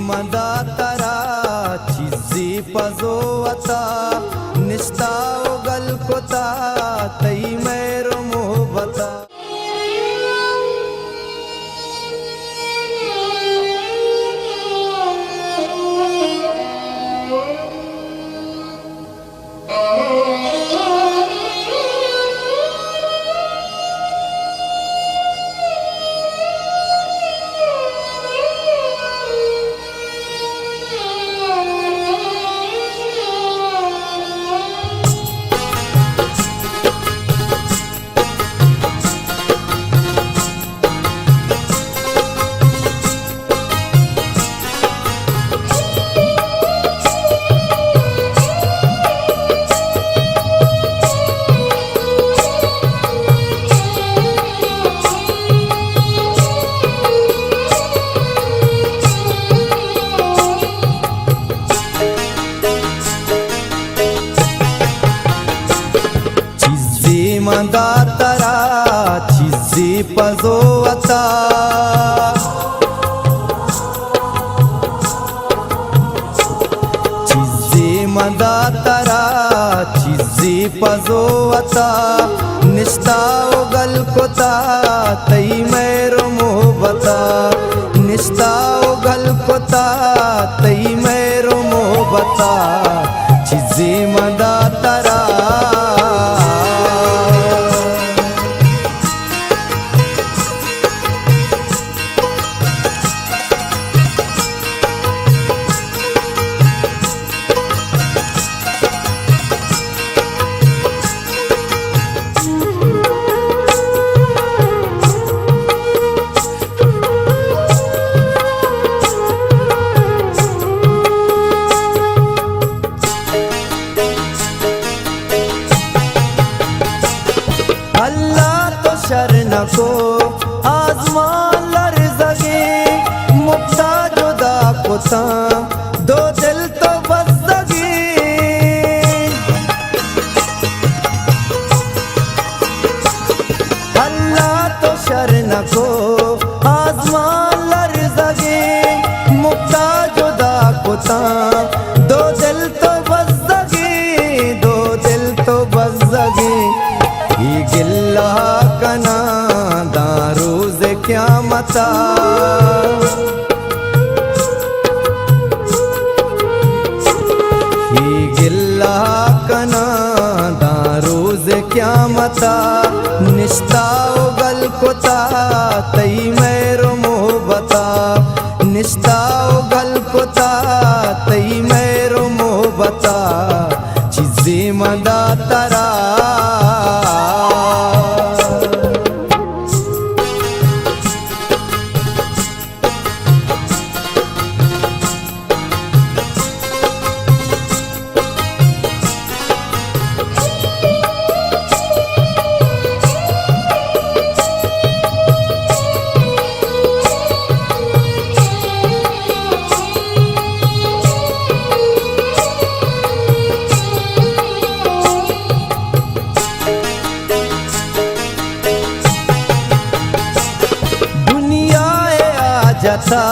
मदातरा चिजी पजोवता निस्ता उगल कोता तई मेरो मोहबता मदातरा चिजी पजोवता चिजी मदातरा चिजी पजोवता निस्ता उगल कोता तई मेरो मोहबता निस्ता उगल कोता तई मेरो मोहबता चिजी मदातरा अल्लाह तो शरण को आजमान लर्ज़गे मुक्ता जुदा कोता दो दिल तो बज़्ज़गे अल्लाह तो शरण को आजमान लर्ज़गे मुक्ता जुदा कोता दो दिल तो बज़्ज़गे दो दिल तो बज़्ज़गे ये गिल्ला कना दारूज़ क़यामता ये गिल्ला कना दारूज़ क़यामता निस्ता उगल कोता तई मेरो मोहबता निस्ता उगल कोता तई मेरो मोहबता चिजी मदातरा जथा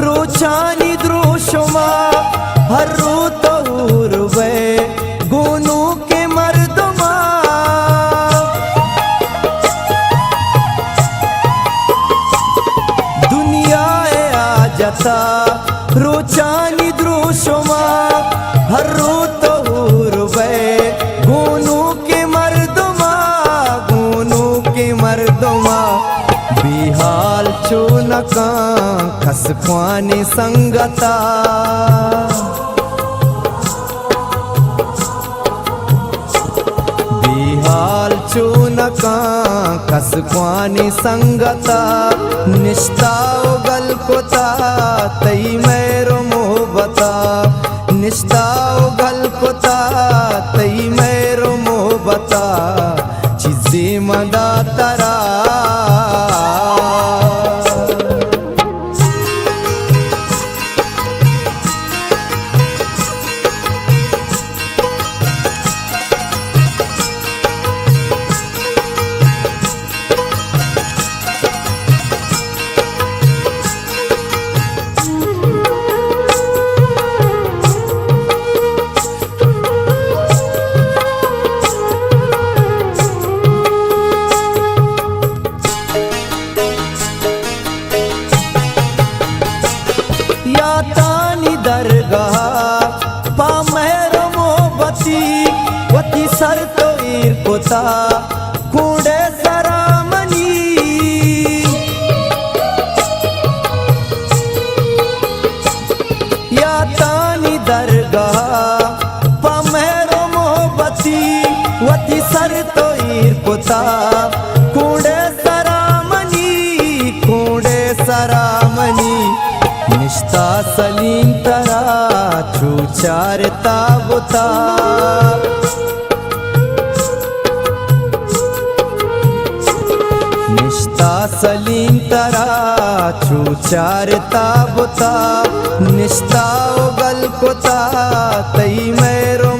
रोचानी द्रोशुमा हर रो तहूर वे गुनू के मर्दमा दुनिया आ जथा रोचानी द्रोशुमा हर रो तहूर वे गुनू के मर्दमा बिहाल चूनका खसख्वानी संगता बिहाल चूनका खसख्वानी संगता निस्ता उगल कोता तई मेरो मोहबता निस्ता उगल कोता तई मेरो मोहबता चिजी मदातरा या तानी दरगाह पामेरो मोहबती वती सर तो ईर कोता कूड़े सरामनी या तानी दरगाह पामेरो मोहबती वती सर तो ईर कोता कूड़े सरामनी निष्ठा सलीम तरा चूचारता बुता निष्ठा सलीम तरा चूचारता बुता निष्ठा उगल कोता तई मेरो